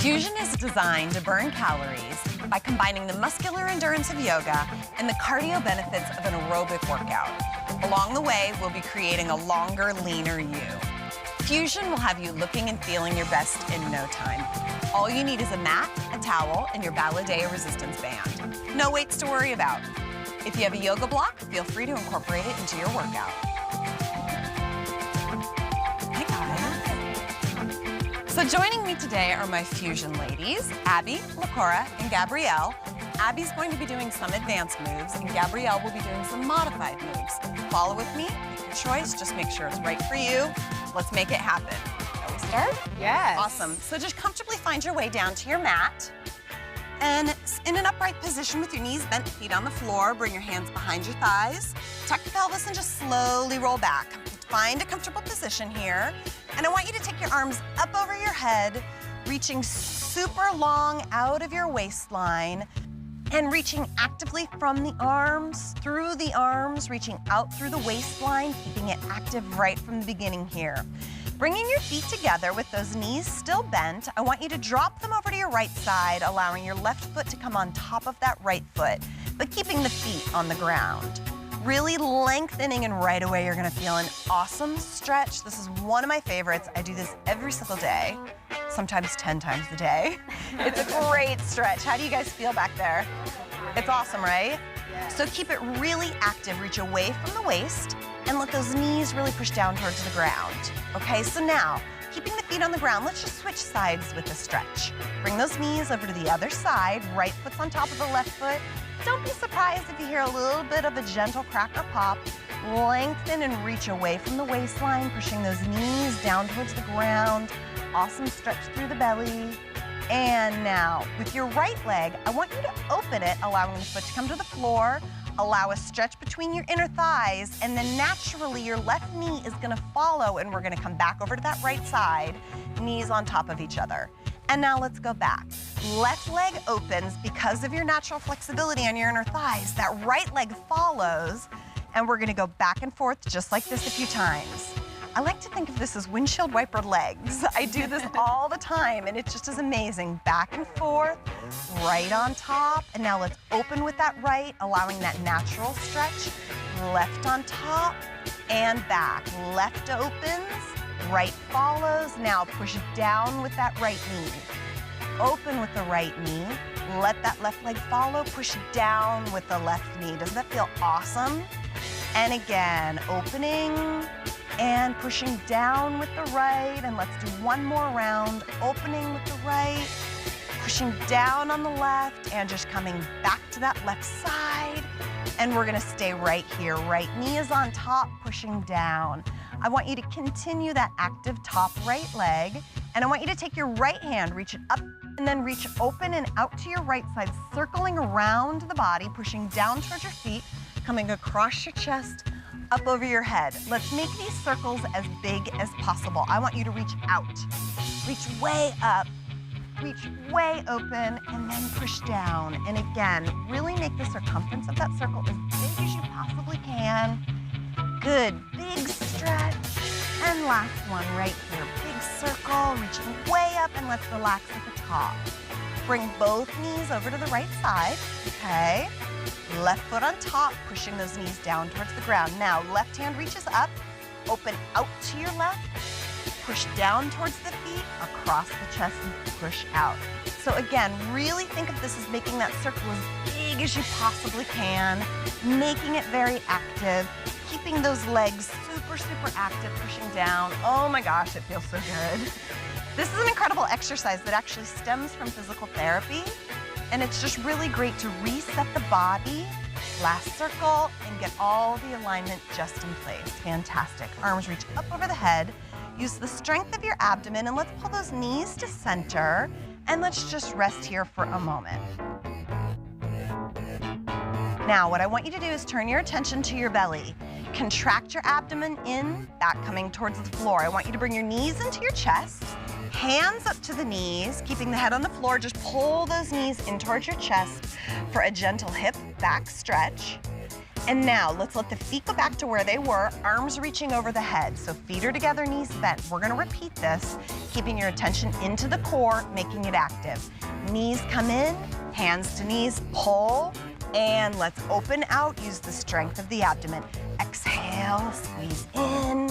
Fusion is designed to burn calories by combining the muscular endurance of yoga and the cardio benefits of an aerobic workout. Along the way, we'll be creating a longer, leaner you. Fusion will have you looking and feeling your best in no time. All you need is a mat, a towel, and your Baladea resistance band. No weights to worry about. If you have a yoga block, feel free to incorporate it into your workout. Hi guys. So joining me today are my Fusion ladies, Abby, LaCora, and Gabrielle. Abby's going to be doing some advanced moves, and Gabrielle will be doing some modified moves. Follow with me, make your choice, just make sure it's right for you. Let's make it happen. Shall we start? Yes. Awesome. So just comfortably find your way down to your mat. And in an upright position with your knees bent, feet on the floor, bring your hands behind your thighs. Tuck the pelvis and just slowly roll back. Find a comfortable position here. And I want you to take your arms up over your head, reaching super long out of your waistline and reaching actively from the arms, through the arms, reaching out through the waistline, keeping it active right from the beginning here. Bringing your feet together with those knees still bent, I want you to drop them over to your right side, allowing your left foot to come on top of that right foot, but keeping the feet on the ground. Really lengthening, and right away you're gonna feel an awesome stretch. This is one of my favorites. I do this every single day, sometimes 10 times a day. It's a great stretch. How do you guys feel back there? It's awesome, right? Yeah. So keep it really active. Reach away from the waist and let those knees really push down towards the ground. Okay, so now, keeping the feet on the ground, let's just switch sides with the stretch. Bring those knees over to the other side. Right foot's on top of the left foot. Don't be surprised if you hear a little bit of a gentle crack or pop. Lengthen and reach away from the waistline, pushing those knees down towards the ground. Awesome stretch through the belly. And now, with your right leg, I want you to open it, allowing the foot to come to the floor. Allow a stretch between your inner thighs, and then naturally your left knee is gonna follow, and we're gonna come back over to that right side, knees on top of each other. And now let's go back. Left leg opens because of your natural flexibility on your inner thighs. That right leg follows, and we're gonna go back and forth just like this a few times. I like to think of this as windshield wiper legs. I do this all the time, and it just is amazing. Back and forth, right on top. And now let's open with that right, allowing that natural stretch. Left on top and back. Left opens, right follows. Now push down with that right knee. Open with the right knee. Let that left leg follow. Push down with the left knee. Doesn't that feel awesome? And again, opening and pushing down with the right, and let's do one more round. Opening with the right, pushing down on the left, and just coming back to that left side. And we're gonna stay right here. Right knee is on top, pushing down. I want you to continue that active top right leg, and I want you to take your right hand, reach it up, and then reach open and out to your right side, circling around the body, pushing down towards your feet, coming across your chest, up over your head. Let's make these circles as big as possible. I want you to reach out. Reach way up, reach way open, and then push down. And again, really make the circumference of that circle as big as you possibly can. Good, big stretch. And last one right here. Big circle, reaching way up, and let's relax at the top. Bring both knees over to the right side, okay? Left foot on top, pushing those knees down towards the ground. Now, left hand reaches up, open out to your left, push down towards the feet, across the chest, and push out. So again, really think of this as making that circle as big as you possibly can, making it very active, keeping those legs super, super active, pushing down. Oh my gosh, it feels so good. This is an incredible exercise that actually stems from physical therapy. And it's just really great to reset the body, last circle, and get all the alignment just in place. Fantastic. Arms reach up over the head. Use the strength of your abdomen, and let's pull those knees to center, and let's just rest here for a moment. Now, what I want you to do is turn your attention to your belly. Contract your abdomen in, back coming towards the floor. I want you to bring your knees into your chest. Hands up to the knees, keeping the head on the floor. Just pull those knees in towards your chest for a gentle hip back stretch. And now let's let the feet go back to where they were, arms reaching over the head. So feet are together, knees bent. We're gonna repeat this, keeping your attention into the core, making it active. Knees come in, hands to knees, pull, and let's open out, use the strength of the abdomen. Exhale, squeeze in,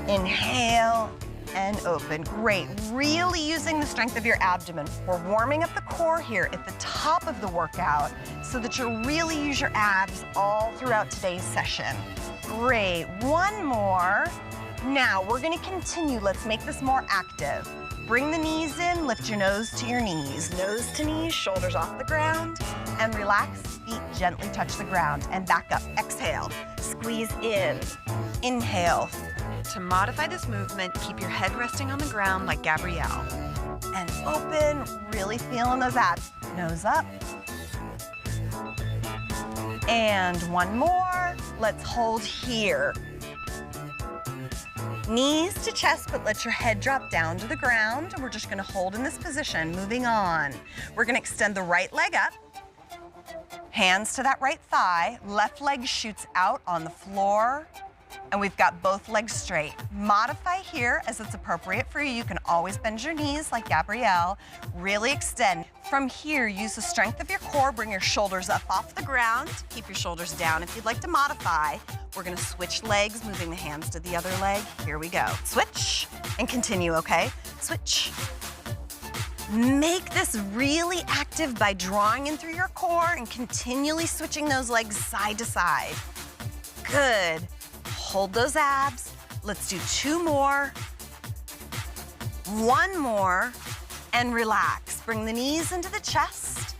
inhale, and open. Great, really using the strength of your abdomen. We're warming up the core here at the top of the workout so that you'll really use your abs all throughout today's session. Great, one more. Now we're gonna continue, let's make this more active. Bring the knees in, lift your nose to your knees. Nose to knees, shoulders off the ground, and relax, feet gently touch the ground, and back up. Exhale, squeeze in, inhale. To modify this movement, keep your head resting on the ground like Gabrielle. And open, really feeling those abs. Nose up. And one more. Let's hold here. Knees to chest, but let your head drop down to the ground. We're just gonna hold in this position. Moving on. We're gonna extend the right leg up. Hands to that right thigh. Left leg shoots out on the floor. And we've got both legs straight. Modify here as it's appropriate for you. You can always bend your knees like Gabrielle. Really extend. From here, use the strength of your core. Bring your shoulders up off the ground. Keep your shoulders down if you'd like to modify. We're gonna switch legs, moving the hands to the other leg. Here we go. Switch and continue, okay? Switch. Make this really active by drawing in through your core and continually switching those legs side to side. Good. Hold those abs. Let's do two more. One more, and relax. Bring the knees into the chest,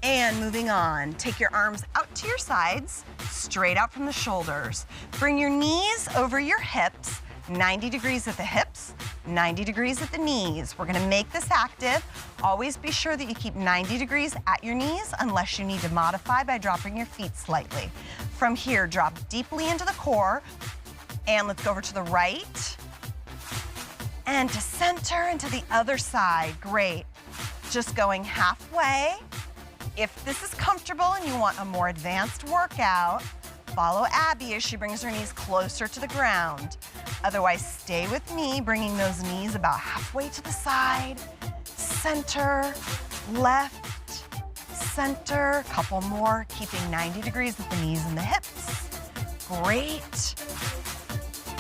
and moving on. Take your arms out to your sides, straight out from the shoulders. Bring your knees over your hips, 90 degrees at the hips, 90 degrees at the knees. We're gonna make this active. Always be sure that you keep 90 degrees at your knees unless you need to modify by dropping your feet slightly. From here, drop deeply into the core, and let's go over to the right, and to center, and to the other side. Great. Just going halfway. If this is comfortable and you want a more advanced workout, follow Abby as she brings her knees closer to the ground. Otherwise, stay with me, bringing those knees about halfway to the side. Center, left, center. Couple more, keeping 90 degrees with the knees and the hips. Great.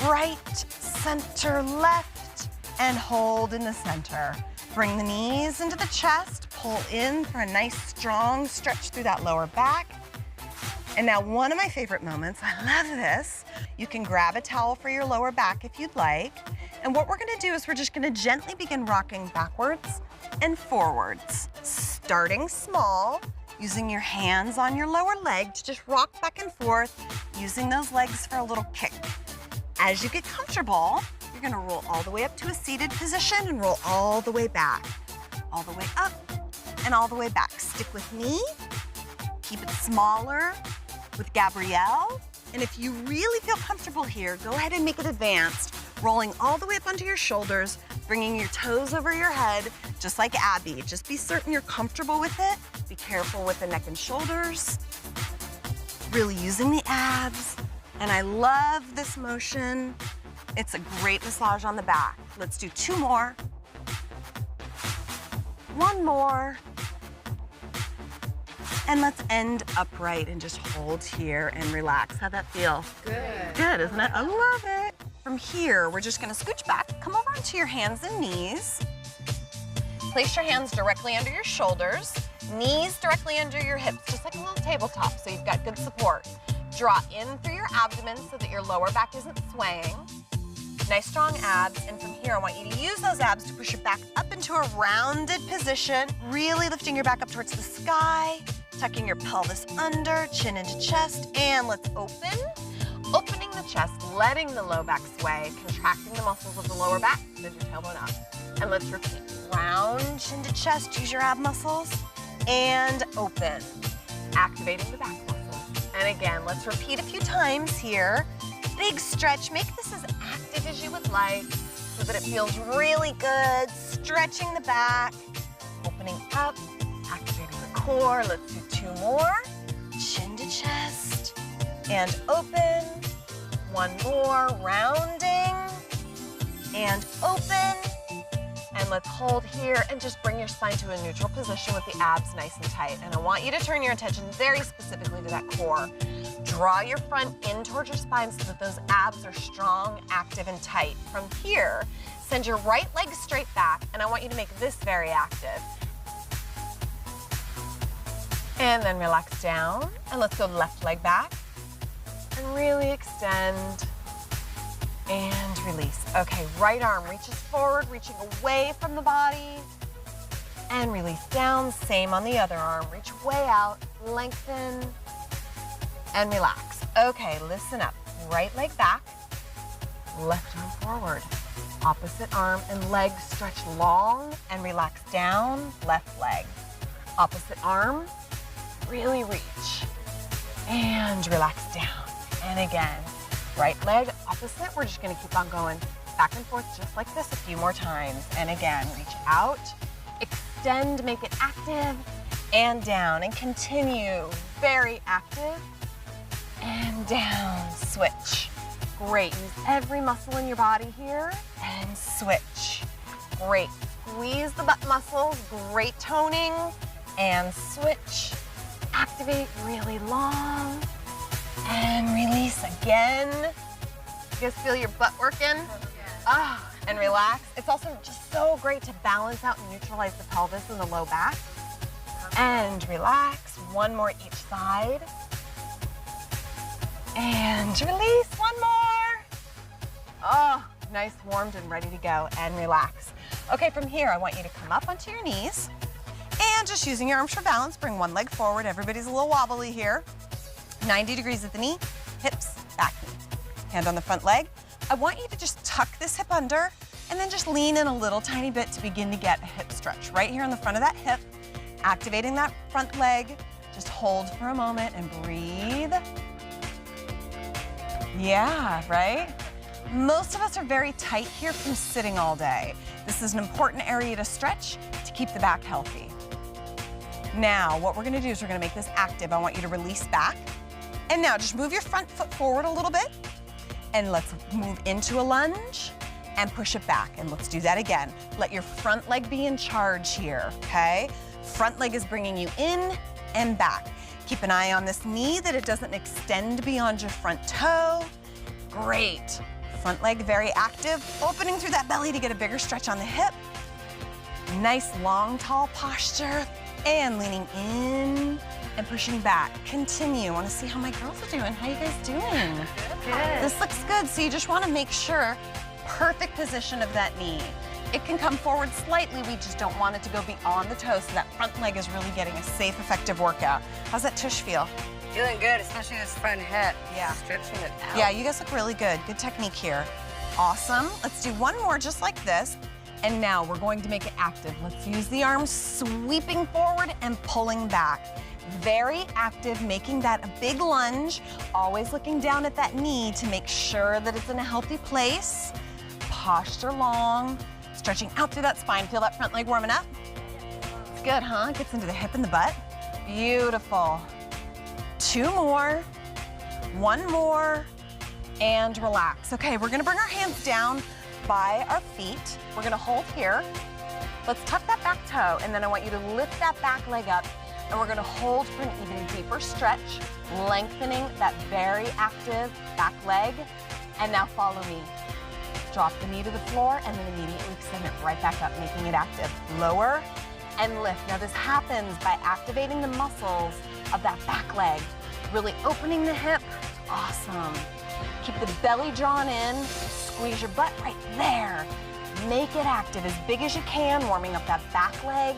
Right, center, left, and hold in the center. Bring the knees into the chest, pull in for a nice strong stretch through that lower back. And now one of my favorite moments, I love this. You can grab a towel for your lower back if you'd like. And what we're gonna do is we're just gonna gently begin rocking backwards and forwards. Starting small, using your hands on your lower leg to just rock back and forth, using those legs for a little kick. As you get comfortable, you're gonna roll all the way up to a seated position and roll all the way back. All the way up and all the way back. Stick with me, keep it smaller with Gabrielle. And if you really feel comfortable here, go ahead and make it advanced, rolling all the way up onto your shoulders, bringing your toes over your head, just like Abby. Just be certain you're comfortable with it. Be careful with the neck and shoulders. Really using the abs. And I love this motion. It's a great massage on the back. Let's do two more. One more. And let's end upright and just hold here and relax. How'd that feel? Good. Good, isn't it? I love it. From here, we're just gonna scooch back. Come over onto your hands and knees. Place your hands directly under your shoulders, knees directly under your hips, just like a little tabletop, so you've got good support. Draw in through your abdomen so that your lower back isn't swaying. Nice strong abs, and from here I want you to use those abs to push your back up into a rounded position, really lifting your back up towards the sky, tucking your pelvis under, chin into chest, and let's open. Opening the chest, letting the low back sway, contracting the muscles of the lower back, bend your tailbone up. And let's repeat. Round, chin to chest, use your ab muscles, and open. Activating the back muscles. And again, let's repeat a few times here. Big stretch, make this as active as you would like so that it feels really good. Stretching the back, opening up, activating the core. Let's do two more. Chin to chest, and open. One more, rounding and open. And let's hold here and just bring your spine to a neutral position with the abs nice and tight. And I want you to turn your attention very specifically to that core. Draw your front in towards your spine so that those abs are strong, active, and tight. From here, send your right leg straight back, and I want you to make this very active. And then relax down, and let's go left leg back. And really extend. And release. Okay, right arm reaches forward, reaching away from the body. And release down. Same on the other arm. Reach way out, lengthen, and relax. Okay, listen up. Right leg back, left arm forward. Opposite arm and leg stretch long and relax down. Left leg. Opposite arm, really reach. And relax down. And again. Right leg, opposite. We're just gonna keep on going back and forth just like this a few more times. And again, reach out, extend, make it active, and down. And continue, very active, and down, switch. Great, use every muscle in your body here, and switch. Great, squeeze the butt muscles, great toning, and switch. Activate really long. And release again. You guys feel your butt working? And relax. It's also just so great to balance out and neutralize the pelvis and the low back. And relax. One more each side. And release. One more. Oh, nice, warmed and ready to go. And relax. Okay, from here, I want you to come up onto your knees. And just using your arms for balance, bring one leg forward. Everybody's a little wobbly here. 90 degrees at the knee, hips, back knee. Hand on the front leg. I want you to just tuck this hip under and then just lean in a little tiny bit to begin to get a hip stretch. Right here on the front of that hip, activating that front leg. Just hold for a moment and breathe. Yeah, right? Most of us are very tight here from sitting all day. This is an important area to stretch to keep the back healthy. Now, what we're gonna do is we're gonna make this active. I want you to release back. And now just move your front foot forward a little bit. And let's move into a lunge and push it back. And let's do that again. Let your front leg be in charge here, okay? Front leg is bringing you in and back. Keep an eye on this knee that it doesn't extend beyond your front toe. Great. Front leg very active, opening through that belly to get a bigger stretch on the hip. Nice long, tall posture. And leaning in and pushing back. Continue. I want to see how my girls are doing. How you guys doing? Good. This looks good. So you just want to make sure, perfect position of that knee. It can come forward slightly. We just don't want it to go beyond the toes so that front leg is really getting a safe, effective workout. How's that tush feel? Feeling good, especially this front hip. Yeah. Stretching it out. Yeah, you guys look really good. Good technique here. Awesome. Let's do one more just like this. And now we're going to make it active. Let's use the arms sweeping forward and pulling back. Very active, making that a big lunge. Always looking down at that knee to make sure that it's in a healthy place. Posture long, stretching out through that spine. Feel that front leg warming up? It's good, huh? Gets into the hip and the butt. Beautiful. Two more, one more, and relax. Okay, we're gonna bring our hands down by our feet. We're gonna hold here. Let's tuck that back toe, and then I want you to lift that back leg up, and we're gonna hold for an even deeper stretch, lengthening that very active back leg. And now follow me. Drop the knee to the floor, and then immediately extend it right back up, making it active. Lower and lift. Now this happens by activating the muscles of that back leg, really opening the hip. Awesome. Keep the belly drawn in. Squeeze your butt right there. Make it active as big as you can, warming up that back leg.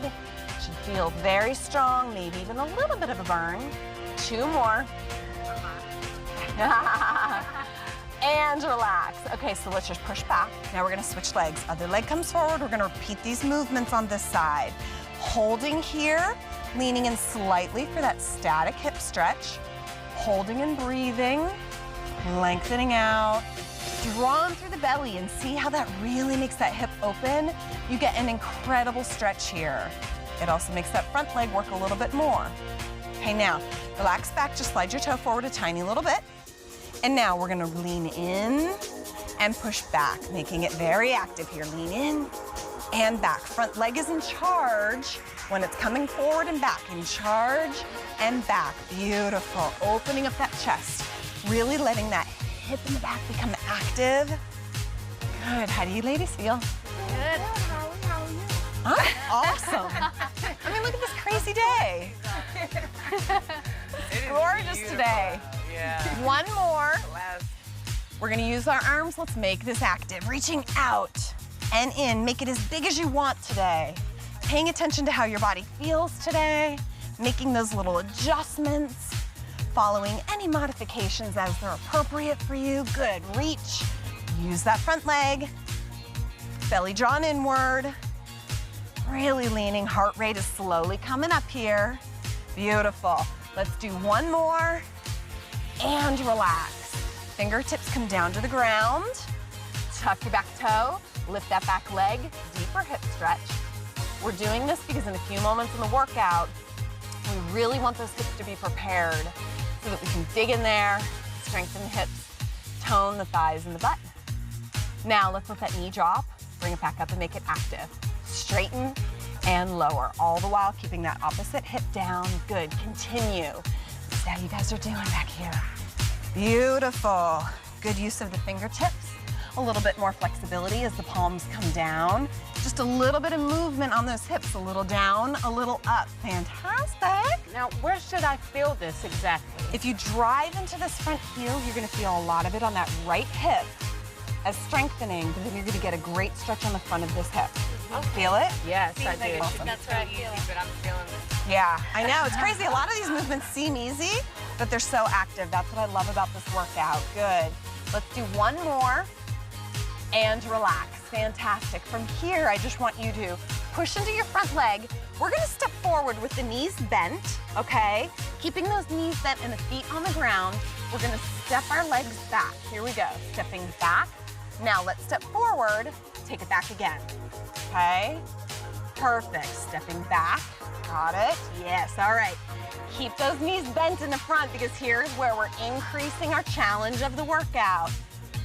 Should feel very strong, maybe even a little bit of a burn. Two more. And relax. Okay, so let's just push back. Now we're gonna switch legs. Other leg comes forward. We're gonna repeat these movements on this side. Holding here, leaning in slightly for that static hip stretch. Holding and breathing, lengthening out. Drawn through the belly and see how that really makes that hip open. You get an incredible stretch here. It also makes that front leg work a little bit more. Okay, now relax back, just slide your toe forward a tiny little bit. And now we're gonna lean in and push back, making it very active here. Lean in and back. Front leg is in charge when it's coming forward and back. In charge and back. Beautiful. Opening up that chest. Really letting that hip in the back become active. Good. How do you ladies feel? Good. How are you? I'm awesome. I mean, look at this crazy day. Gorgeous today. Yeah. One more. We're gonna use our arms. Let's make this active. Reaching out and in. Make it as big as you want today. Paying attention to how your body feels today. Making those little adjustments. Following any modifications as they're appropriate for you. Good. Reach. Use that front leg. Belly drawn inward. Really leaning. Heart rate is slowly coming up here. Beautiful. Let's do one more. And relax. Fingertips come down to the ground. Tuck your back toe. Lift that back leg. Deeper hip stretch. We're doing this because in a few moments in the workout, we really want those hips to be prepared so that we can dig in there, strengthen the hips, tone the thighs and the butt. Now let's let that knee drop. Bring it back up and make it active. Straighten and lower, all the while keeping that opposite hip down. Good. Continue. See how you guys are doing back here. Beautiful. Good use of the fingertips. A little bit more flexibility as the palms come down. Just a little bit of movement on those hips. A little down, a little up. Fantastic. Now, where should I feel this exactly? If you drive into this front heel, you're gonna feel a lot of it on that right hip as strengthening, but then you're gonna get a great stretch on the front of this hip. Feel it? Yes, I do. Awesome. That's where I feel it. But I'm feeling it. Yeah, I know, it's crazy. A lot of these movements seem easy, but they're so active. That's what I love about this workout. Good. Let's do one more and relax. Fantastic. From here, I just want you to push into your front leg. We're gonna step forward with the knees bent, okay? Keeping those knees bent and the feet on the ground. We're gonna step our legs back. Here we go. Stepping back. Now let's step forward, take it back again. Okay? Perfect. Stepping back. Got it? Yes. All right. Keep those knees bent in the front because here's where we're increasing our challenge of the workout.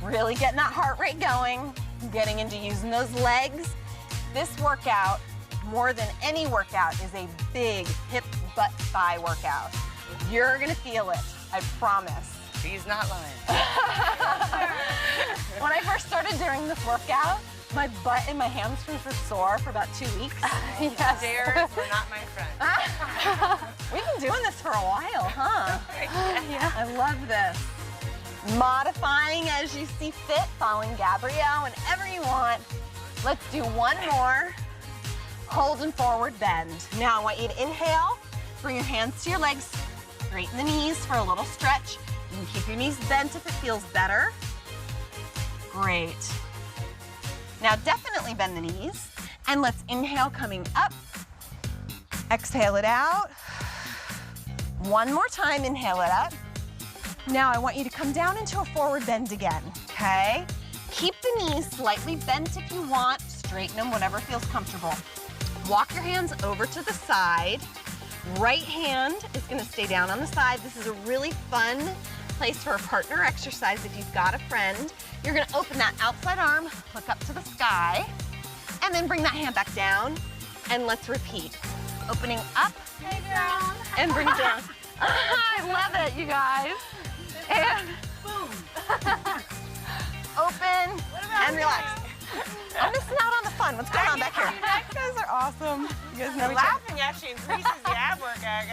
Really getting that heart rate going, getting into using those legs. This workout, more than any workout, is a big hip, butt, thigh workout. You're gonna feel it, I promise. He's not lying. When I first started doing this workout, my butt and my hamstrings were sore for about 2 weeks. Yes. Stairs were not my friend. We've been doing this for a while, huh? Yeah. I love this. Modifying as you see fit, following Gabrielle whenever you want. Let's do one more. Hold and forward bend. Now I want you to inhale, bring your hands to your legs, straighten the knees for a little stretch. You can keep your knees bent if it feels better. Great. Now definitely bend the knees. And let's inhale coming up. Exhale it out. One more time, inhale it up. Now I want you to come down into a forward bend again, okay? Keep the knees slightly bent if you want. Straighten them, whatever feels comfortable. Walk your hands over to the side. Right hand is gonna stay down on the side. This is a really fun place for a partner exercise if you've got a friend. You're gonna open that outside arm, look up to the sky, and then bring that hand back down, and let's repeat. Opening up, and bring it down. I love it, you guys. And boom. Open and relax. I'm missing out on the fun. What's going on back here? You guys are awesome. You guys know Laughing actually increases the ab workout.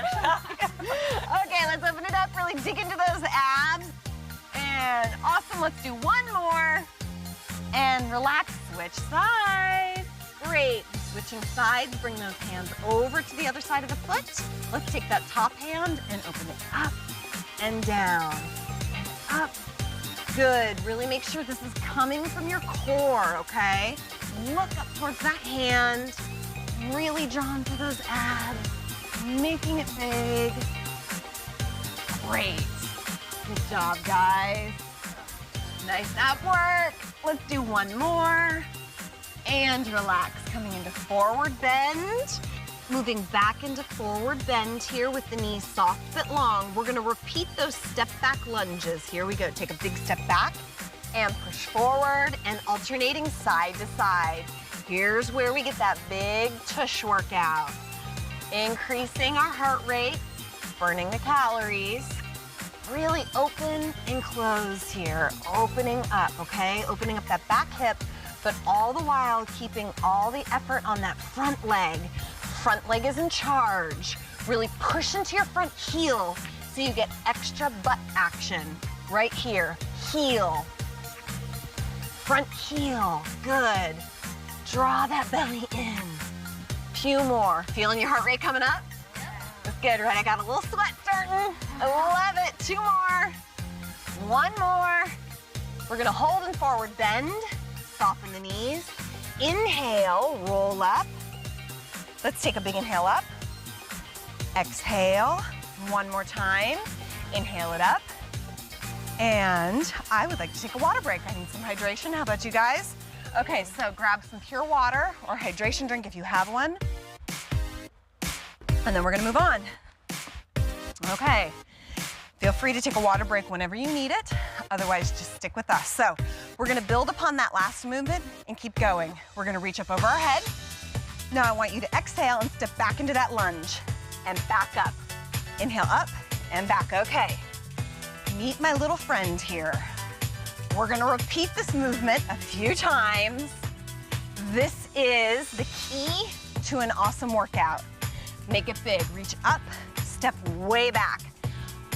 Okay, let's open it up. Really dig into those abs. And awesome. Let's do one more. And relax. Switch sides. Great. Switching sides. Bring those hands over to the other side of the foot. Let's take that top hand and open it up and down and up. Good. Really make sure this is coming from your core, okay? Look up towards that hand. Really drawn through those abs. Making it big. Great. Good job, guys. Nice ab work. Let's do one more. And relax. Coming into forward bend. Moving back into forward bend here with the knees soft but long. We're gonna repeat those step back lunges. Here we go. Take a big step back and push forward and alternating side to side. Here's where we get that big tush workout. Increasing our heart rate, burning the calories. Really open and close here. Opening up, okay? Opening up that back hip, but all the while keeping all the effort on that front leg. Front leg is in charge. Really push into your front heel so you get extra butt action. Right here, heel. Front heel, good. Draw that belly in. Few more. Feeling your heart rate coming up? That's good, right? I got a little sweat starting. I love it. 2 more. 1 more. We're gonna hold in forward bend. Soften the knees. Inhale, roll up. Let's take a big inhale up. Exhale, 1 more time. Inhale it up. And I would like to take a water break. I need some hydration. How about you guys? Okay, so grab some pure water or hydration drink if you have one. And then we're gonna move on. Okay, feel free to take a water break whenever you need it. Otherwise, just stick with us. So we're gonna build upon that last movement and keep going. We're gonna reach up over our head. Now I want you to exhale and step back into that lunge and back up. Inhale up and back, okay. Meet my little friend here. We're gonna repeat this movement a few times. This is the key to an awesome workout. Make it big, reach up, step way back.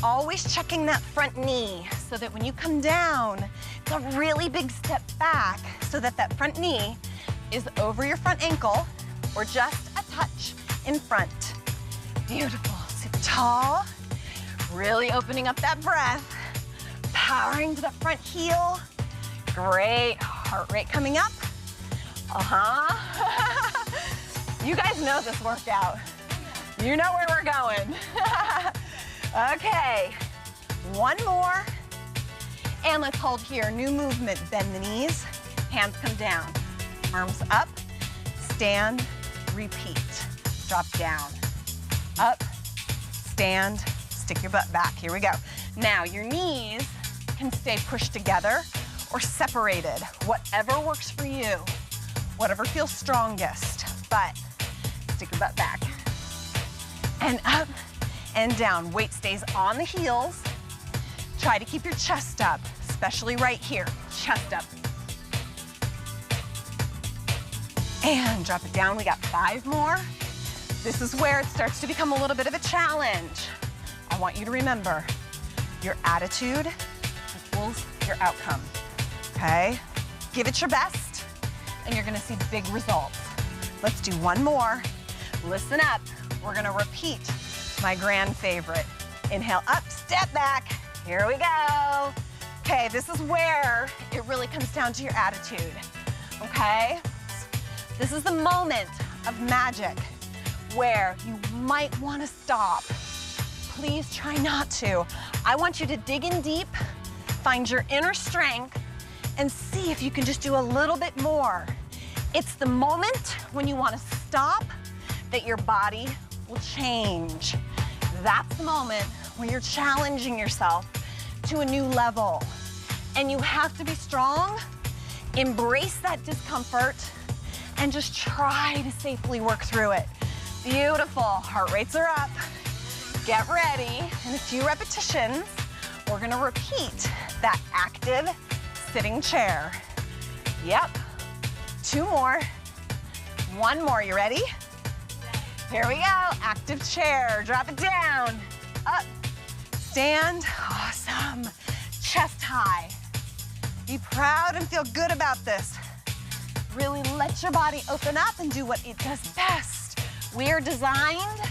Always checking that front knee so that when you come down, it's a really big step back so that that front knee is over your front ankle or just a touch in front. Beautiful, sit tall, really opening up that breath, powering to the front heel. Great, heart rate coming up. You guys know this workout. You know where we're going. Okay, 1 more. And let's hold here, new movement. Bend the knees, hands come down. Arms up, stand, repeat. Drop down, up, stand, stick your butt back. Here we go. Now your knees can stay pushed together or separated, whatever works for you, whatever feels strongest, but stick your butt back. And up and down. Weight stays on the heels. Try to keep your chest up, especially right here, chest up. And drop it down, we got 5 more. This is where it starts to become a little bit of a challenge. I want you to remember, your attitude equals your outcome, okay? Give it your best, and you're gonna see big results. Let's do 1 more. Listen up, we're gonna repeat my grand favorite. Inhale up, step back, here we go. Okay, this is where it really comes down to your attitude, okay? This is the moment of magic where you might wanna stop. Please try not to. I want you to dig in deep, find your inner strength, and see if you can just do a little bit more. It's the moment when you wanna stop that your body will change. That's the moment when you're challenging yourself to a new level. And you have to be strong, embrace that discomfort, and just try to safely work through it. Beautiful, heart rates are up. Get ready, in a few repetitions, we're gonna repeat that active sitting chair. Yep, 2 more, 1 more, you ready? Here we go, active chair, drop it down, up, stand, awesome, chest high. Be proud and feel good about this. Really let your body open up and do what it does best. We are designed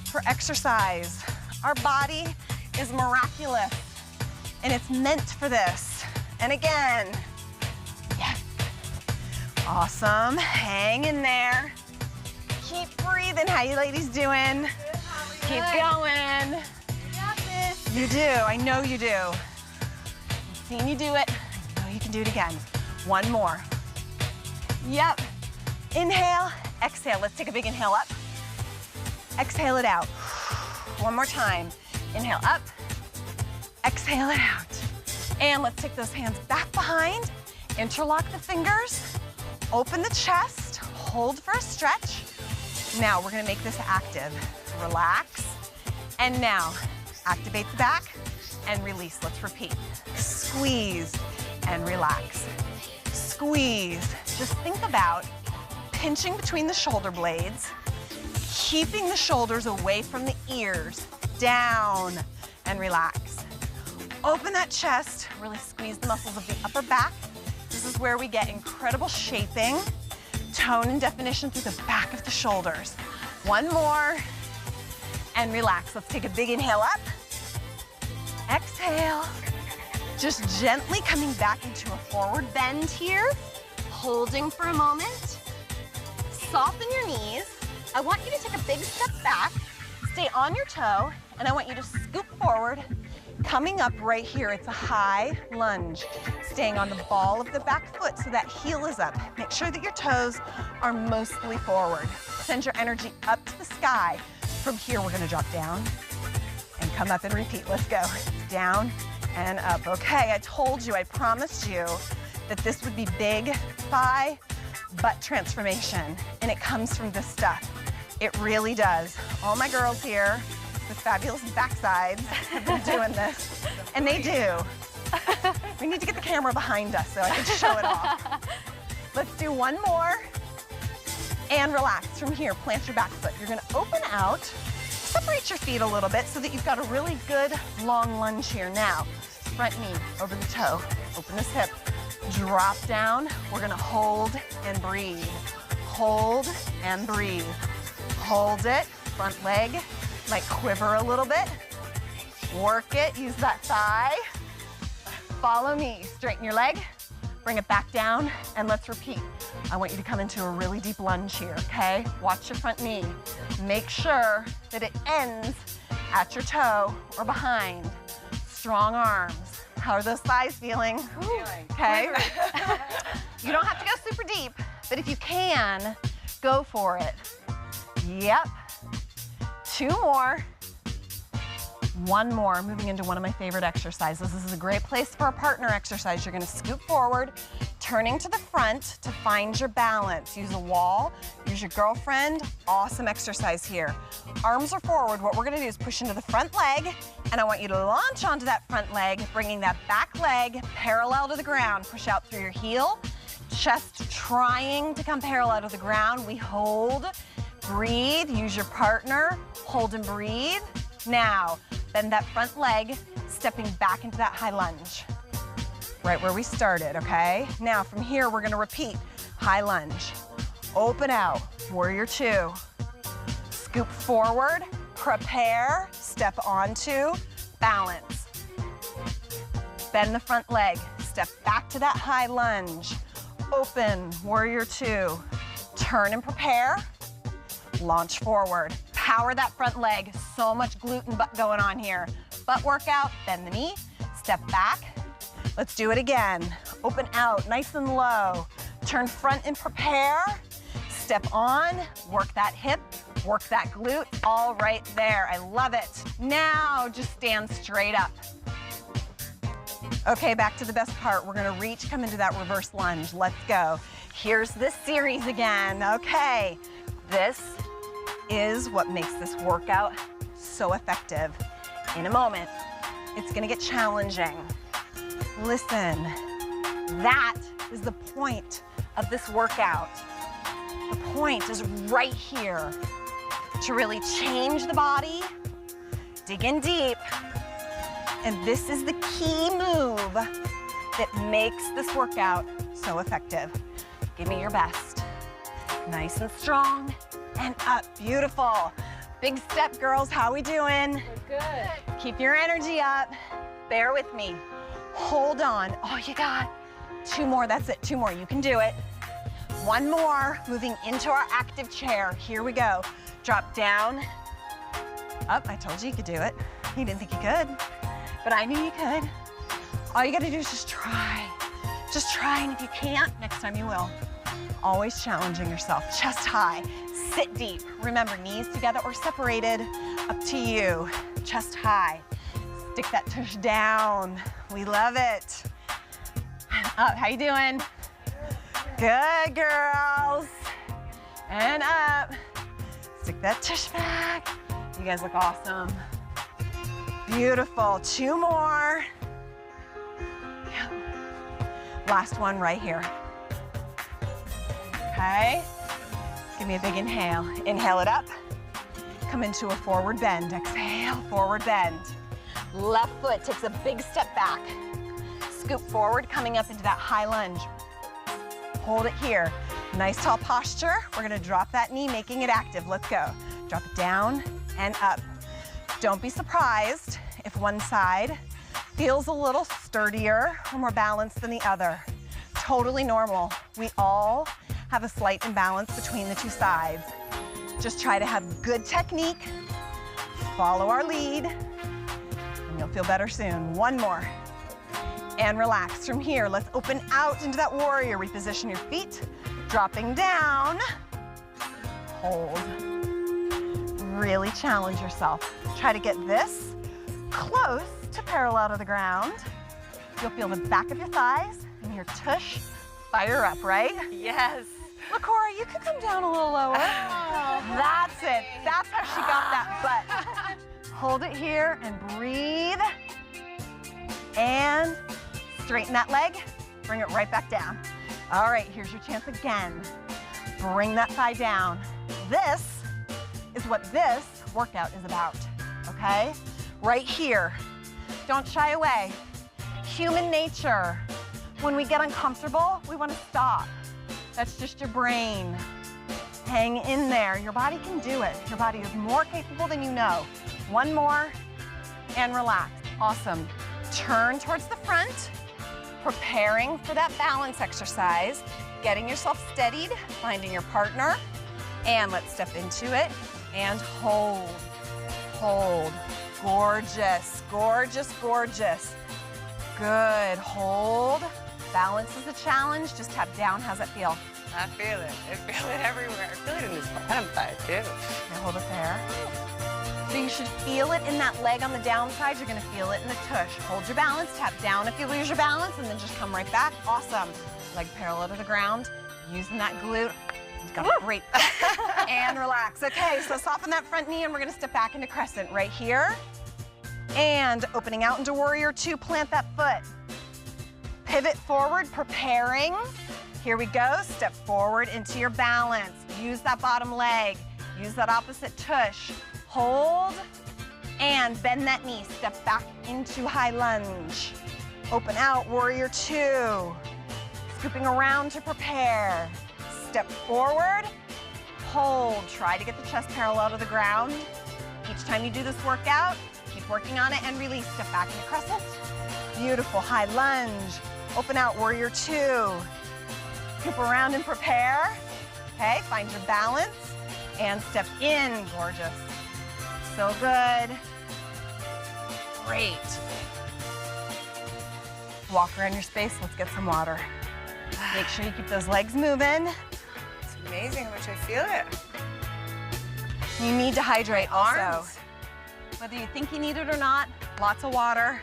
for exercise. Our body is miraculous, and it's meant for this. And again, yes. Awesome, hang in there. Keep breathing. How you ladies doing? Keep going. You got this. You do, I know you do. I've seen you do it. I know you can do it again. 1 more. Yep. Inhale, exhale. Let's take a big inhale up. Exhale it out. One more time. Inhale up, exhale it out. And let's take those hands back behind, interlock the fingers, open the chest, hold for a stretch. Now we're gonna make this active. Relax, and now activate the back and release. Let's repeat. Squeeze and relax. Squeeze. Just think about pinching between the shoulder blades, keeping the shoulders away from the ears, down and relax. Open that chest, really squeeze the muscles of the upper back. This is where we get incredible shaping, tone and definition through the back of the shoulders. One more, and relax. Let's take a big inhale up. Exhale. Just gently coming back into a forward bend here, holding for a moment. Soften your knees. I want you to take a big step back, stay on your toe, and I want you to scoop forward. Coming up right here, it's a high lunge. Staying on the ball of the back foot so that heel is up. Make sure that your toes are mostly forward. Send your energy up to the sky. From here, we're gonna drop down and come up and repeat. Let's go. Down and up. Okay, I told you, I promised you that this would be big thigh butt transformation, and it comes from this stuff. It really does. All my girls here with fabulous backsides have been doing this, and they do. We need to get the camera behind us so I can show it off. Let's do one more, and relax. From here, plant your back foot. You're gonna open out, separate your feet a little bit so that you've got a really good long lunge here. Now, front knee over the toe, open this hip, drop down. We're gonna hold and breathe. Hold and breathe. Hold it, front leg might quiver a little bit. Work it, use that thigh. Follow me, straighten your leg, bring it back down, and let's repeat. I want you to come into a really deep lunge here, okay? Watch your front knee. Make sure that it ends at your toe or behind. Strong arms. How are those thighs feeling? Okay. You don't have to go super deep, but if you can, go for it. Yep. Two more. One more, moving into one of my favorite exercises. This is a great place for a partner exercise. You're gonna scoop forward, turning to the front to find your balance. Use a wall, use your girlfriend. Awesome exercise here. Arms are forward. What we're gonna do is push into the front leg, and I want you to launch onto that front leg, bringing that back leg parallel to the ground. Push out through your heel, chest trying to come parallel to the ground. We hold, breathe, use your partner, hold and breathe. Now, bend that front leg, stepping back into that high lunge. Right where we started, okay? Now from here, we're gonna repeat. High lunge, open out, warrior two. Scoop forward, prepare, step onto, balance. Bend the front leg, step back to that high lunge. Open, warrior two. Turn and prepare, launch forward. Power that front leg, so much glute and butt going on here. Butt workout, bend the knee, step back. Let's do it again. Open out, nice and low. Turn front and prepare. Step on, work that hip, work that glute, all right there. I love it. Now just stand straight up. Okay, back to the best part. We're gonna reach, come into that reverse lunge. Let's go. Here's this series again, okay. This is what makes this workout so effective. In a moment, it's gonna get challenging. Listen, that is the point of this workout. The point is right here to really change the body, dig in deep, and this is the key move that makes this workout so effective. Give me your best. Nice and strong. And up, beautiful. Big step, girls, how we doing? We're good. Keep your energy up. Bear with me. Hold on. Oh, you got two more, that's it, two more, you can do it. One more, moving into our active chair. Here we go. Drop down. Up, I told you you could do it. You didn't think you could, but I knew you could. All you gotta do is just try. Just try, and if you can't, next time you will. Always challenging yourself. Chest high, Sit deep. Remember, knees together or separated, up to you. Chest high. Stick that tush down. We love it. Up, how you doing? Good, girls. And up. Stick that tush back. You guys look awesome. Beautiful. 2 more. Yep. Last one right here. Okay. Give me a big inhale. Inhale it up. Come into a forward bend. Exhale, forward bend. Left foot takes a big step back. Scoop forward, coming up into that high lunge. Hold it here. Nice tall posture. We're gonna drop that knee, making it active. Let's go. Drop it down and up. Don't be surprised if one side feels a little sturdier or more balanced than the other. Totally normal. We all have a slight imbalance between the 2 sides. Just try to have good technique, follow our lead, and you'll feel better soon. 1 more. And relax. From here, let's open out into that warrior. Reposition your feet, dropping down. Hold. Really challenge yourself. Try to get this close to parallel to the ground. You'll feel the back of your thighs and your tush fire up, right? Yes. LaCora, you could come down a little lower. That's it. That's how she got that butt. Hold it here and breathe. And straighten that leg. Bring it right back down. All right, here's your chance again. Bring that thigh down. This is what this workout is about, okay? Right here. Don't shy away. Human nature. When we get uncomfortable, we want to stop. That's just your brain. Hang in there. Your body can do it. Your body is more capable than you know. 1 more and relax. Awesome. Turn towards the front, preparing for that balance exercise, getting yourself steadied, finding your partner, and let's step into it and hold. Hold. Gorgeous, gorgeous, gorgeous. Good. Hold. Balance is a challenge. Just tap down. How's that feel? I feel it. I feel it everywhere. I feel it in this bottom thigh, too. Now hold it there. So you should feel it in that leg on the downside. You're gonna feel it in the tush. Hold your balance, tap down if you lose your balance, and then just come right back. Awesome. Leg parallel to the ground, using that glute. You've got a great and relax. Okay, so soften that front knee, and we're gonna step back into crescent right here. And opening out into warrior 2, plant that foot. Pivot forward, preparing. Here we go, step forward into your balance. Use that bottom leg, use that opposite tush. Hold, and bend that knee. Step back into high lunge. Open out, warrior 2. Scooping around to prepare. Step forward, hold. Try to get the chest parallel to the ground. Each time you do this workout, keep working on it and release. Step back into crescent. Beautiful, high lunge. Open out, warrior 2. Scoop around and prepare. Okay, find your balance and step in, gorgeous. So good. Great. Walk around your space, let's get some water. Make sure you keep those legs moving. It's amazing how much I feel it. You need to hydrate also. Arms. Whether you think you need it or not, lots of water.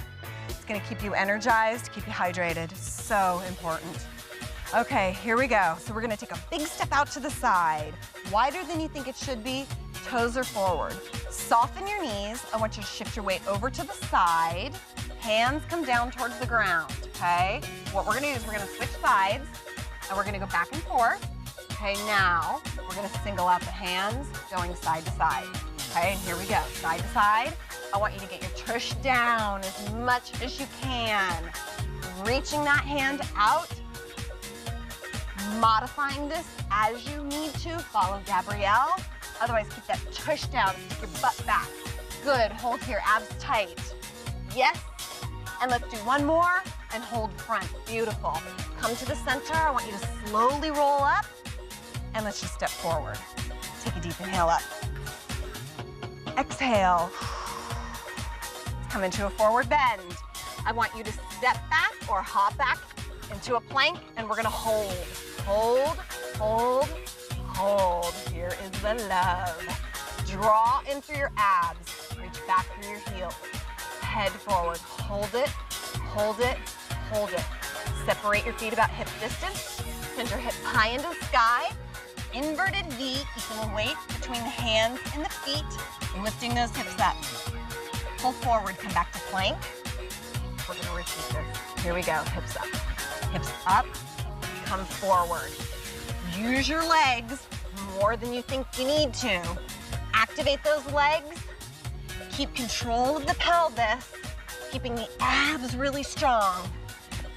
It's gonna keep you energized, keep you hydrated. So important. Okay, here we go. So we're gonna take a big step out to the side. Wider than you think it should be, toes are forward. Soften your knees. I want you to shift your weight over to the side. Hands come down towards the ground, okay? What we're gonna do is we're gonna switch sides and we're gonna go back and forth. Okay, now we're gonna single out the hands, going side to side. Okay, and here we go, side to side. I want you to get your tush down as much as you can. Reaching that hand out. Modifying this as you need to. Follow Gabrielle. Otherwise, keep that tush down. Stick your butt back. Good. Hold here. Abs tight. Yes. And let's do 1 more and hold front. Beautiful. Come to the center. I want you to slowly roll up. And let's just step forward. Take a deep inhale up. Exhale. Come into a forward bend. I want you to step back or hop back into a plank, and we're gonna hold. Hold, hold, hold. Here is the love. Draw in through your abs. Reach back through your heels. Head forward. Hold it, hold it, hold it. Separate your feet about hip distance. Send your hips high into the sky. Inverted V, equal weight between the hands and the feet, lifting those hips up. Pull forward, come back to plank. We're gonna repeat this. Here we go, hips up. Hips up, come forward. Use your legs more than you think you need to. Activate those legs. Keep control of the pelvis, keeping the abs really strong.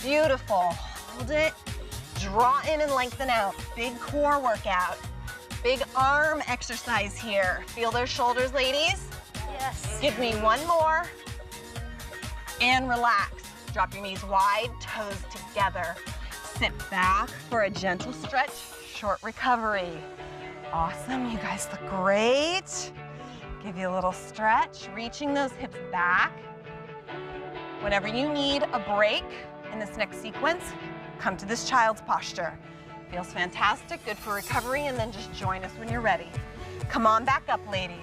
Beautiful, hold it. Draw in and lengthen out. Big core workout. Big arm exercise here. Feel those shoulders, ladies? Yes. Give me one more. And relax. Drop your knees wide, toes together. Sit back for a gentle stretch, short recovery. Awesome, you guys look great. Give you a little stretch, reaching those hips back. Whenever you need a break in this next sequence, come to this child's posture. Feels fantastic, good for recovery, and then just join us when you're ready. Come on back up, ladies.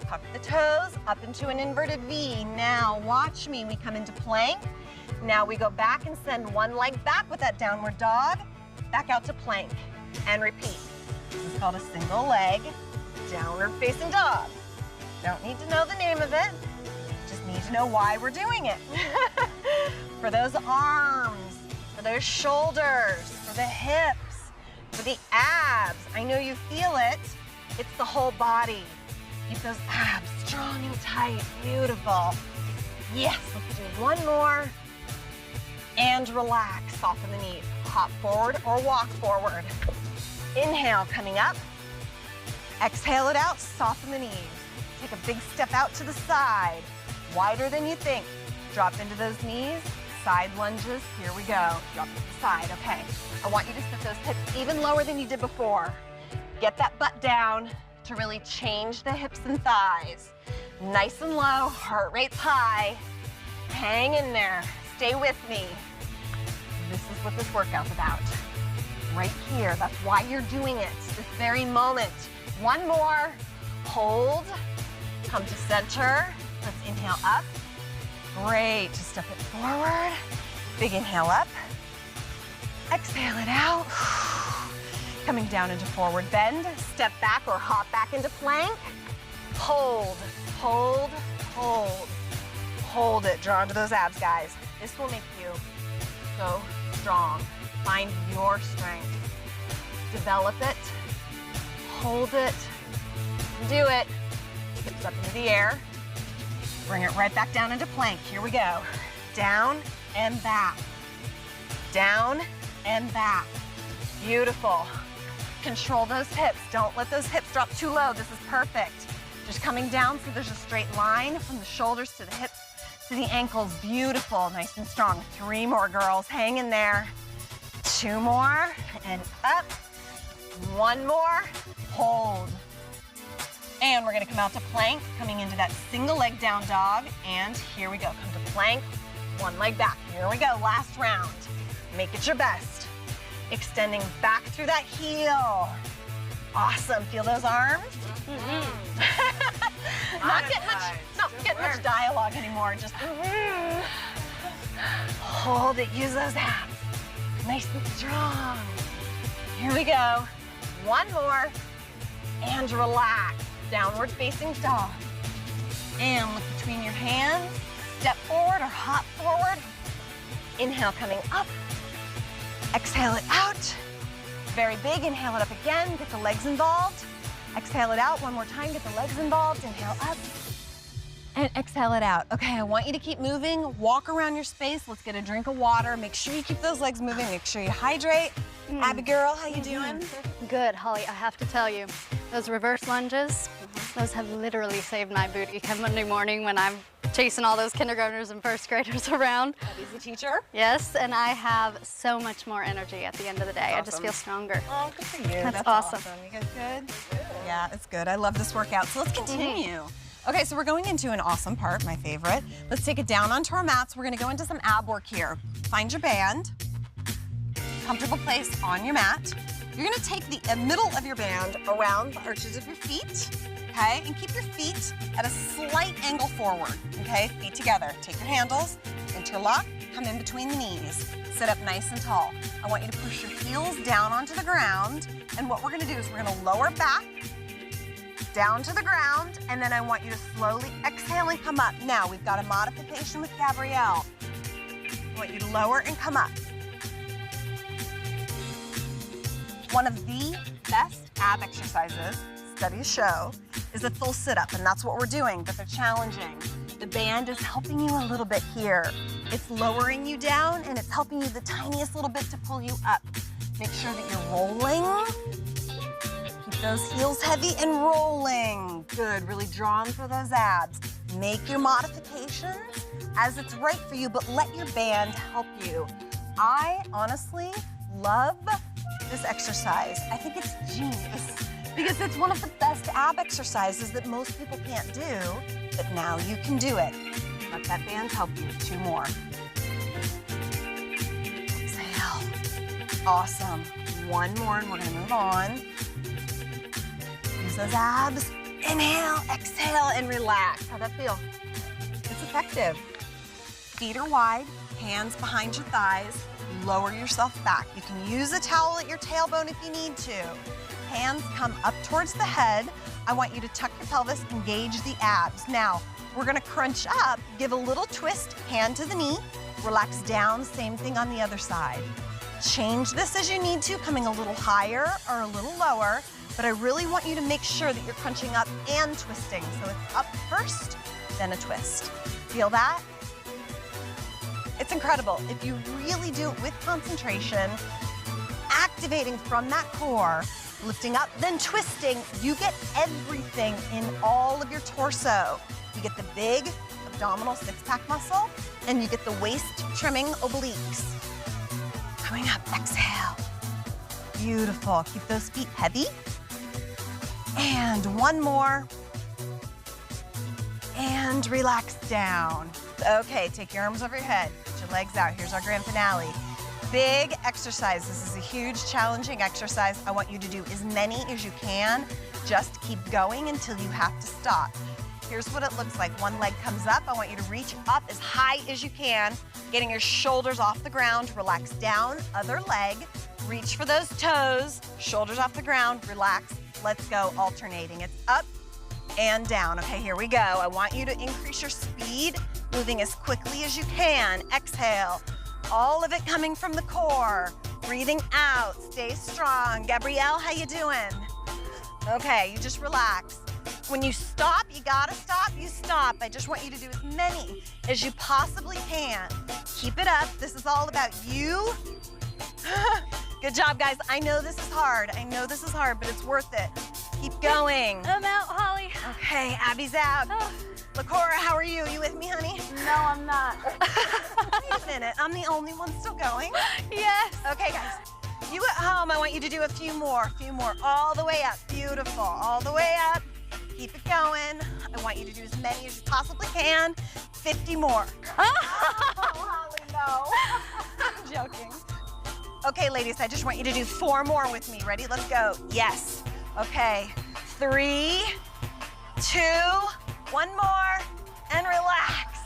Tuck the toes up into an inverted V. Now watch me, we come into plank. Now we go back and send one leg back with that downward dog, back out to plank, and repeat. This is called a single leg, downward facing dog. Don't need to know the name of it, just need to know why we're doing it. For those arms, for those shoulders, for the hips, for the abs. I know you feel it. It's the whole body. Keep those abs strong and tight. Beautiful. Yes, let's do one more. And relax, soften the knees. Hop forward or walk forward. Inhale, coming up. Exhale it out, soften the knees. Take a big step out to the side. Wider than you think. Drop into those knees. Side lunges, here we go. Drop to the side, okay. I want you to sit those hips even lower than you did before. Get that butt down to really change the hips and thighs. Nice and low, heart rate's high. Hang in there, stay with me. This is what this workout's about. Right here, that's why you're doing it, this very moment. One more, hold, come to center. Let's inhale up. Great, just step it forward. Big inhale up. Exhale it out. Coming down into forward bend. Step back or hop back into plank. Hold, hold, hold. Hold it, draw into those abs, guys. This will make you so strong. Find your strength. Develop it, hold it, do it. Hips up into the air. Bring it right back down into plank. Here we go. Down and back. Down and back. Beautiful. Control those hips. Don't let those hips drop too low. This is perfect. Just coming down so there's a straight line from the shoulders to the hips to the ankles. Beautiful, nice and strong. 3 more, girls. Hang in there. 2 more and up. 1 more. Hold. And we're gonna come out to plank, coming into that single leg down dog. And here we go, come to plank, 1 leg back. Here we go, last round. Make it your best. Extending back through that heel. Awesome, feel those arms? Not getting much dialogue anymore, just hold it, use those abs. Nice and strong. Here we go, 1 more, and relax. Downward facing dog. And look between your hands. Step forward or hop forward. Inhale coming up. Exhale it out. Very big, inhale it up again. Get the legs involved. Exhale it out, 1 more time, get the legs involved. Inhale up. And exhale it out. Okay, I want you to keep moving. Walk around your space. Let's get a drink of water. Make sure you keep those legs moving. Make sure you hydrate. Abby girl, how you doing? Good, Holly, I have to tell you, those reverse lunges, those have literally saved my booty come Monday morning when I'm chasing all those kindergartners and first graders around. Abby's the teacher. Yes, and I have so much more energy at the end of the day. I just feel stronger. Oh, good for you. That's awesome. You guys good? Yeah, it's good. I love this workout. So let's continue. Okay, so we're going into an awesome part, my favorite. Let's take it down onto our mats. We're gonna go into some ab work here. Find your band. Comfortable place on your mat. You're gonna take the middle of your band around the arches of your feet, okay? And keep your feet at a slight angle forward, okay? Feet together. Take your handles, interlock, come in between the knees. Sit up nice and tall. I want you to push your heels down onto the ground. And what we're gonna do is we're gonna lower back, down to the ground, and then I want you to slowly exhale and come up. Now, we've got a modification with Gabrielle. I want you to lower and come up. One of the best ab exercises, studies show, is a full sit-up, and that's what we're doing, but they're challenging. The band is helping you a little bit here. It's lowering you down, and it's helping you the tiniest little bit to pull you up. Make sure that you're rolling. Keep those heels heavy and rolling. Good, really drawing for those abs. Make your modifications as it's right for you, but let your band help you. I honestly love this exercise. I think it's genius because it's one of the best ab exercises that most people can't do, but now you can do it. Let that band help you. 2 more. Exhale. Awesome. 1 more and we're gonna move on. Use those abs. Inhale, exhale, and relax. How'd that feel? It's effective. Feet are wide, hands behind your thighs. Lower yourself back. You can use a towel at your tailbone if you need to. Hands come up towards the head. I want you to tuck your pelvis, engage the abs. Now, we're gonna crunch up, give a little twist, hand to the knee, relax down, same thing on the other side. Change this as you need to, coming a little higher or a little lower, but I really want you to make sure that you're crunching up and twisting. So it's up first, then a twist. Feel that? It's incredible. If you really do it with concentration, activating from that core, lifting up, then twisting, you get everything in all of your torso. You get the big abdominal six-pack muscle, and you get the waist trimming obliques. Coming up, exhale. Beautiful. Keep those feet heavy. And 1 more. And relax down. Okay, take your arms over your head. Put your legs out. Here's our grand finale. Big exercise. This is a huge, challenging exercise. I want you to do as many as you can. Just keep going until you have to stop. Here's what it looks like. One leg comes up. I want you to reach up as high as you can, getting your shoulders off the ground. Relax down. Other leg. Reach for those toes. Shoulders off the ground. Relax. Let's go. Alternating. It's up and down. Okay, here we go. I want you to increase your speed, moving as quickly as you can. Exhale. All of it coming from the core. Breathing out. Stay strong. Gabrielle, how you doing? Okay, you just relax. When you stop, you gotta stop, you stop. I just want you to do as many as you possibly can. Keep it up. This is all about you. Good job, guys. I know this is hard. I know this is hard, but it's worth it. Keep going. I'm out, Holly. Okay, Abby's out. Oh. LaCora, how are you? You with me, honey? No, I'm not. Wait a minute. I'm the only one still going. Yes. Okay, guys. You at home, I want you to do a few more. All the way up. Beautiful. All the way up. Keep it going. I want you to do as many as you possibly can. 50 more. Oh, Holly, no. I'm joking. Okay, ladies, I just want you to do 4 more with me. Ready? Let's go. Yes. Okay. 3, 2, 1 more, and relax.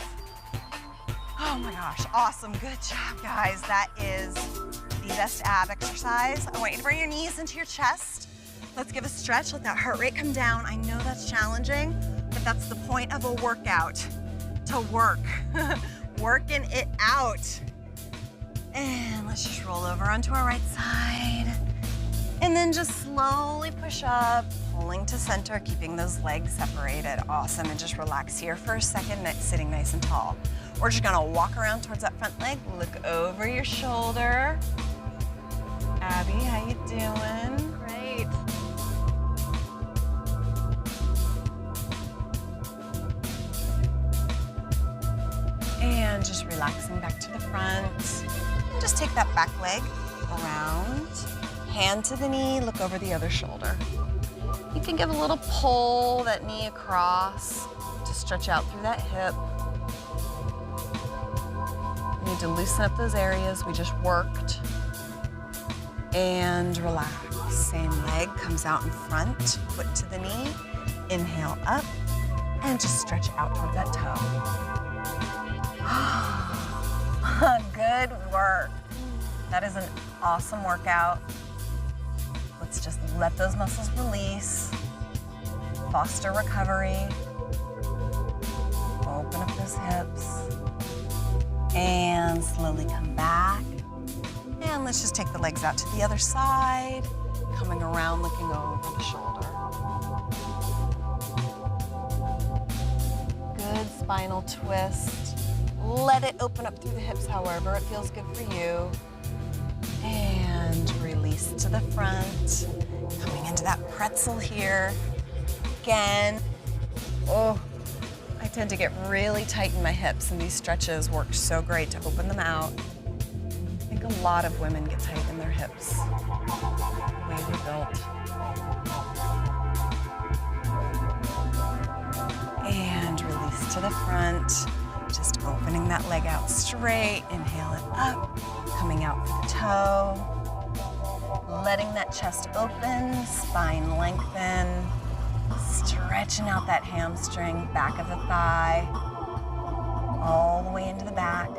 Oh my gosh, awesome. Good job, guys. That is the best ab exercise. I want you to bring your knees into your chest. Let's give a stretch, let that heart rate come down. I know that's challenging, but that's the point of a workout, to work. Working it out. And let's just roll over onto our right side. And then just slowly push up, pulling to center, keeping those legs separated. Awesome, and just relax here for a second, sitting nice and tall. We're just gonna walk around towards that front leg, look over your shoulder. Abby, how you doing? Great. And just relaxing back to the front. And just take that back leg around. Hand to the knee, look over the other shoulder. You can give a little pull, that knee across, to stretch out through that hip. You need to loosen up those areas we just worked. And relax. Same leg comes out in front, foot to the knee. Inhale up, and just stretch out toward that toe. Good work. That is an awesome workout. Let's just let those muscles release. Foster recovery. Open up those hips. And slowly come back. And let's just take the legs out to the other side. Coming around, looking over the shoulder. Good spinal twist. Let it open up through the hips however it feels good for you. And release to the front. Coming into that pretzel here. Again. Oh, I tend to get really tight in my hips, and these stretches work so great to open them out. I think a lot of women get tight in their hips. The way we're built. And release to the front. Just opening that leg out straight. Inhale it up. Coming out for the toe. Letting that chest open, spine lengthen. Stretching out that hamstring, back of the thigh. All the way into the back.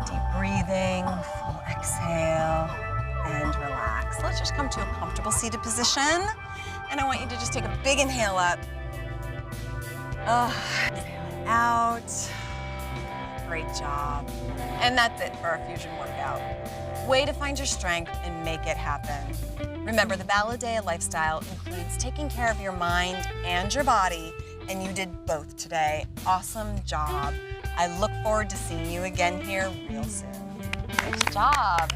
Deep breathing, full exhale, and relax. Let's just come to a comfortable seated position. And I want you to just take a big inhale up. Exhale out. Great job. And that's it for our fusion workout. Way to find your strength and make it happen. Remember, the Baladea lifestyle includes taking care of your mind and your body, and you did both today. Awesome job. I look forward to seeing you again here real soon. Nice job.